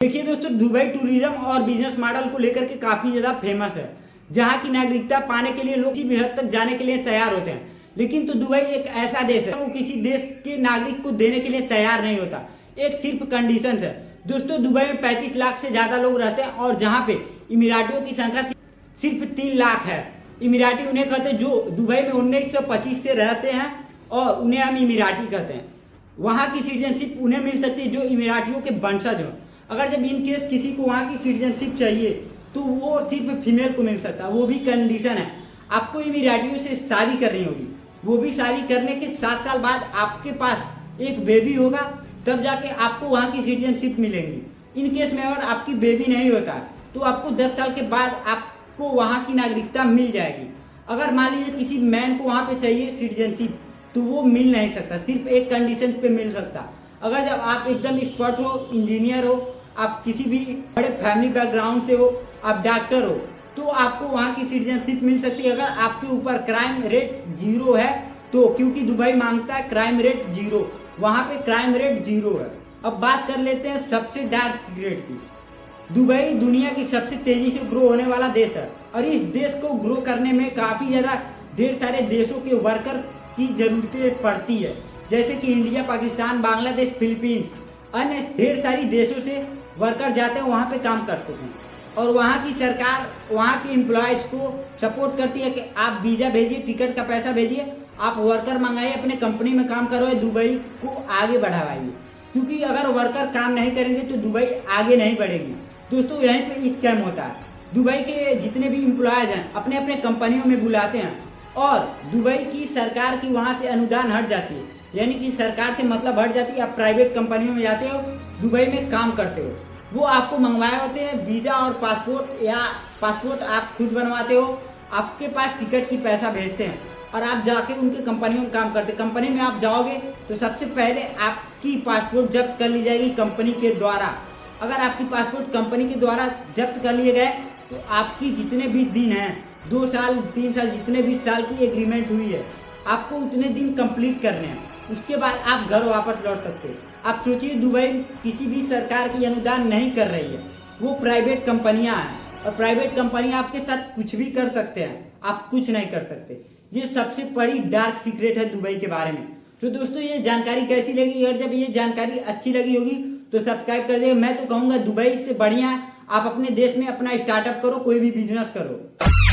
देखिए दोस्तों, Dubai tourism और बिजनेस मॉडल को लेकर के काफी ज्यादा फेमस है, जहां की नागरिकता पाने के लिए लोग किसी भी हद तक जाने के लिए तैयार होते हैं। लेकिन तो दुबई एक ऐसा देश है वो किसी देश के नागरिक को देने के लिए तैयार नहीं होता। एक सिर्फ कंडीशन है दोस्तों, दुबई में 35 लाख से ज्यादा लोग रहते हैं और जहाँ पे इमिराटियों की संख्या सिर्फ 3 लाख है। इमिराटी उन्हें कहते हैं जो दुबई में 1925 से रहते हैं और उन्हें हम इमिराटी कहते हैं। वहाँ की सिटीजनशिप उन्हें मिल सकती है जो इमिराटियों के वंशज हों। अगर जब इन केस किसी को वहाँ की सिटीजनशिप चाहिए तो वो सिर्फ फीमेल को मिल सकता है। वो भी कंडीशन है, आपको इमिराटियों से शादी करनी होगी। वो भी शादी करने के 7 साल बाद आपके पास एक बेबी होगा, तब जाके आपको वहाँ की सिटीजनशिप मिलेंगी। इन केस में अगर आपकी बेबी नहीं होता तो आपको 10 साल के बाद आपको वहाँ की नागरिकता मिल जाएगी। अगर मान लीजिए किसी मैन को वहाँ पे चाहिए सिटीजनशिप तो वो मिल नहीं सकता, सिर्फ एक कंडीशन पे मिल सकता। अगर जब आप एकदम एक्सपर्ट हो, इंजीनियर हो, आप किसी भी बड़े फैमिली बैकग्राउंड से हो, आप डॉक्टर हो, तो आपको वहाँ की सिटीजनशिप मिल सकती है। अगर आपके ऊपर क्राइम रेट 0 है तो, क्योंकि दुबई मांगता है क्राइम रेट 0, वहाँ पे क्राइम रेट 0 है। अब बात कर लेते हैं सबसे डार्क सीक्रेट की। दुबई दुनिया की सबसे तेजी से ग्रो होने वाला देश है और इस देश को ग्रो करने में काफ़ी ज़्यादा ढेर सारे देशों के वर्कर की ज़रूरतें पड़ती है, जैसे कि इंडिया, पाकिस्तान, बांग्लादेश, फिलीपींस, अन्य ढेर सारी देशों से वर्कर जाते हैं, वहाँ पे काम करते हैं। और वहाँ की सरकार वहाँ के एम्प्लॉयज़ को सपोर्ट करती है कि आप वीज़ा भेजिए, टिकट का पैसा भेजिए, आप वर्कर मंगाइए, अपने कंपनी में काम करो, दुबई को आगे बढ़ावाइए। क्योंकि अगर वर्कर काम नहीं करेंगे तो दुबई आगे नहीं बढ़ेगी। दोस्तों, यहीं पे स्कैम होता है। दुबई के जितने भी एम्प्लॉयज़ हैं अपने अपने कंपनियों में बुलाते हैं और दुबई की सरकार की वहाँ से अनुदान हट जाती है, यानी कि सरकार से मतलब हट जाती है। आप प्राइवेट कंपनियों में जाते हो, दुबई में काम करते हो, वो आपको मंगवाए होते हैं वीज़ा और पासपोर्ट, या पासपोर्ट आप खुद बनवाते हो, आपके पास टिकट की पैसा भेजते हैं और आप जाके उनके कंपनियों में काम करते हैं। कंपनी में आप जाओगे तो सबसे पहले आपकी पासपोर्ट जब्त कर ली जाएगी कंपनी के द्वारा। अगर आपकी पासपोर्ट कंपनी के द्वारा जब्त कर लिए गए तो आपकी जितने भी दिन हैं, 2 साल 3 साल, जितने भी साल की एग्रीमेंट हुई है, आपको उतने दिन कंप्लीट करने हैं। उसके बाद आप घर वापस लौट सकते हैं। आप सोचिए, दुबई किसी भी सरकार की अनुदान नहीं कर रही है, वो प्राइवेट कंपनियां हैं और प्राइवेट कंपनियां आपके साथ कुछ भी कर सकते हैं, आप कुछ नहीं कर सकते। ये सबसे बड़ी डार्क सीक्रेट है दुबई के बारे में। तो दोस्तों, ये जानकारी कैसी लगी? अगर जब ये जानकारी अच्छी लगी होगी तो सब्सक्राइब कर दीजिए। मैं तो कहूँगा दुबई से बढ़िया आप अपने देश में अपना स्टार्टअप करो, कोई भी बिजनेस करो।